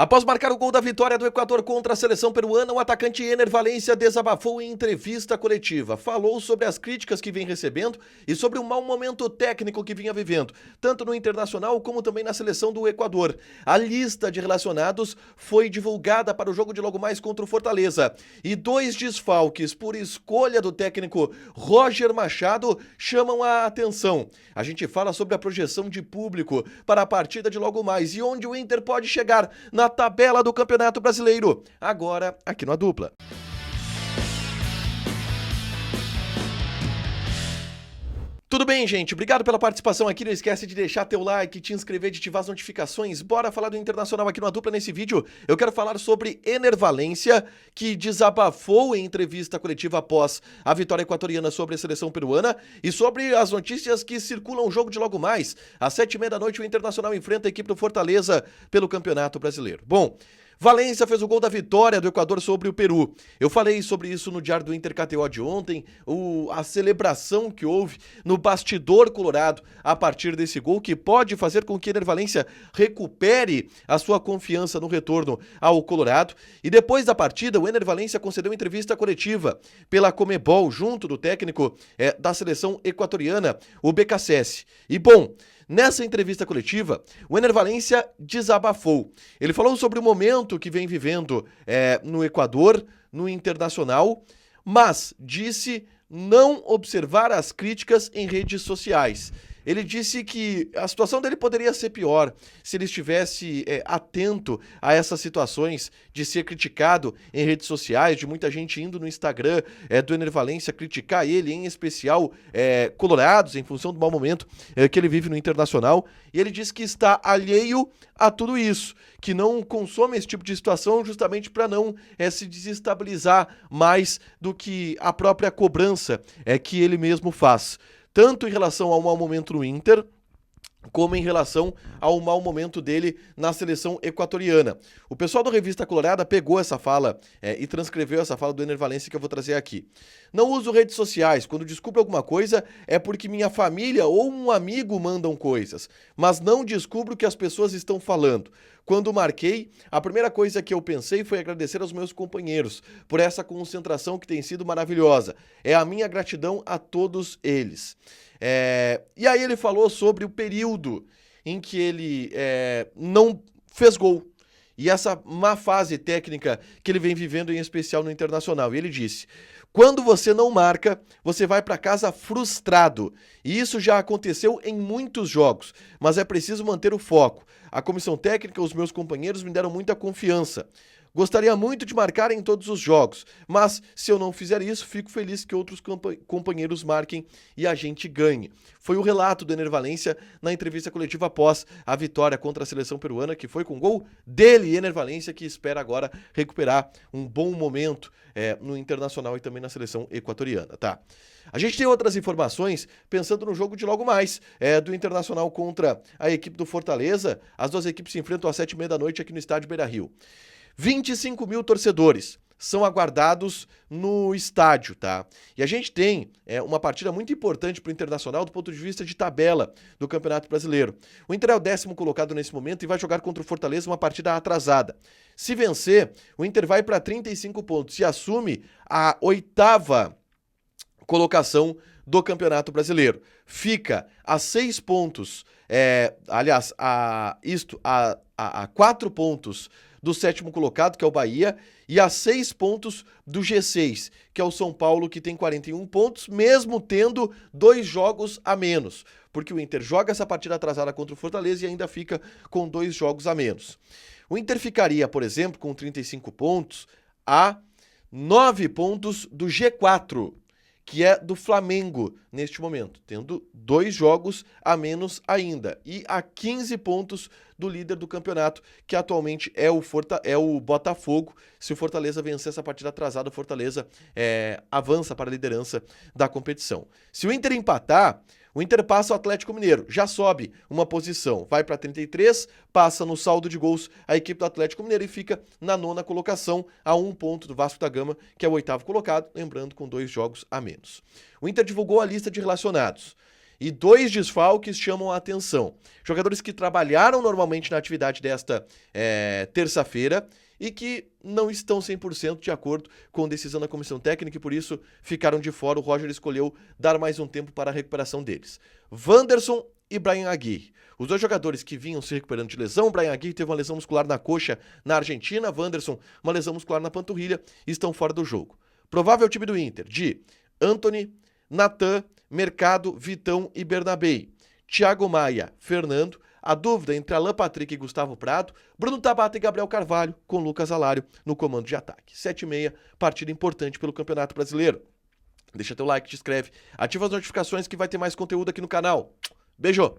Após marcar o gol da vitória do Equador contra a seleção peruana, o atacante Ener Valencia desabafou em entrevista coletiva. Falou sobre as críticas que vem recebendo e sobre o mau momento técnico que vinha vivendo, tanto no Internacional como também na seleção do Equador. A lista de relacionados foi divulgada para o jogo de logo mais contra o Fortaleza. E 2 desfalques por escolha do técnico Roger Machado chamam a atenção. A gente fala sobre a projeção de público para a partida de logo mais e onde o Inter pode chegar na tabela do Campeonato Brasileiro, agora aqui no A Dupla. Tudo bem, gente? Obrigado pela participação aqui. Não esquece de deixar teu like, te inscrever, de ativar as notificações. Bora falar do Internacional aqui no A Dupla. Nesse vídeo, eu quero falar sobre Ener Valencia, que desabafou em entrevista coletiva após a vitória equatoriana sobre a seleção peruana e sobre as notícias que circulam o jogo de logo mais. Às 7h30 da noite, o Internacional enfrenta a equipe do Fortaleza pelo Campeonato Brasileiro. Bom, Valencia fez o gol da vitória do Equador sobre o Peru. Eu falei sobre isso no Diário do Inter KTO de ontem, a celebração que houve no bastidor colorado a partir desse gol, que pode fazer com que Ener Valencia recupere a sua confiança no retorno ao Colorado. E depois da partida, o Ener Valencia concedeu entrevista coletiva pela Conmebol, junto do técnico da seleção equatoriana, o BKSS. E bom, nessa entrevista coletiva, o Ener Valencia desabafou. Ele falou sobre o momento que vem vivendo no Equador, no Internacional, mas disse não observar as críticas em redes sociais. Ele disse que a situação dele poderia ser pior se ele estivesse atento a essas situações de ser criticado em redes sociais, de muita gente indo no Instagram do Ener Valencia criticar ele, em especial colorados, em função do mau momento que ele vive no Internacional. E ele disse que está alheio a tudo isso, que não consome esse tipo de situação justamente para não se desestabilizar mais do que a própria cobrança que ele mesmo faz. Tanto em relação ao mau momento no Inter, como em relação ao mau momento dele na seleção equatoriana. O pessoal do Revista Colorada pegou essa fala e transcreveu essa fala do Ener Valencia que eu vou trazer aqui. Não uso redes sociais. Quando descubro alguma coisa é porque minha família ou um amigo mandam coisas, mas não descubro o que as pessoas estão falando. Quando marquei, a primeira coisa que eu pensei foi agradecer aos meus companheiros por essa concentração que tem sido maravilhosa. É a minha gratidão a todos eles. E aí ele falou sobre o período em que ele não fez gol. E essa má fase técnica que ele vem vivendo, em especial no Internacional. E ele disse: quando você não marca, você vai para casa frustrado. E isso já aconteceu em muitos jogos, mas é preciso manter o foco. A comissão técnica, os meus companheiros me deram muita confiança. Gostaria muito de marcar em todos os jogos, mas se eu não fizer isso, fico feliz que outros companheiros marquem e a gente ganhe. Foi o relato do Ener Valencia na entrevista coletiva após a vitória contra a seleção peruana, que foi com gol dele, Ener Valencia, que espera agora recuperar um bom momento no Internacional e também na seleção equatoriana, tá? A gente tem outras informações pensando no jogo de logo mais, do Internacional contra a equipe do Fortaleza. As duas equipes se enfrentam às 7h30 da noite aqui no estádio Beira-Rio. 25 mil torcedores são aguardados no estádio, tá? E a gente tem uma partida muito importante para o Internacional do ponto de vista de tabela do Campeonato Brasileiro. O Inter é o 10º colocado nesse momento e vai jogar contra o Fortaleza uma partida atrasada. Se vencer, o Inter vai para 35 pontos e assume a 8ª colocação do Campeonato Brasileiro. Fica a 6 pontos, a 4 pontos do 7º colocado, que é o Bahia, e a 6 pontos do G6, que é o São Paulo, que tem 41 pontos, mesmo tendo 2 jogos a menos, porque o Inter joga essa partida atrasada contra o Fortaleza e ainda fica com 2 jogos a menos. O Inter ficaria, por exemplo, com 35 pontos a 9 pontos do G4, que é do Flamengo neste momento, tendo 2 jogos a menos ainda, e a 15 pontos do líder do campeonato, que atualmente é o Botafogo. Se o Fortaleza vencer essa partida atrasada, o Fortaleza avança para a liderança da competição. Se o Inter empatar, o Inter passa o Atlético Mineiro, já sobe uma posição, vai para 33, passa no saldo de gols a equipe do Atlético Mineiro e fica na 9ª colocação, a 1 ponto do Vasco da Gama, que é o 8º colocado, lembrando com 2 jogos a menos. O Inter divulgou a lista de relacionados. E 2 desfalques chamam a atenção. Jogadores que trabalharam normalmente na atividade desta terça-feira e que não estão 100% de acordo com a decisão da comissão técnica e por isso ficaram de fora. O Roger escolheu dar mais um tempo para a recuperação deles. Wanderson e Bryan Aguirre. Os 2 jogadores que vinham se recuperando de lesão, o Bryan Aguirre teve uma lesão muscular na coxa na Argentina, Wanderson uma lesão muscular na panturrilha, estão fora do jogo. Provável time do Inter, de Antony, Natan, Mercado, Vitão e Bernabei. Thiago Maia, Fernando. A dúvida entre Alan Patrick e Gustavo Prado, Bruno Tabata e Gabriel Carvalho, com Lucas Alário no comando de ataque. 7h30, partida importante pelo Campeonato Brasileiro. Deixa teu like, te inscreve, ativa as notificações que vai ter mais conteúdo aqui no canal. Beijo!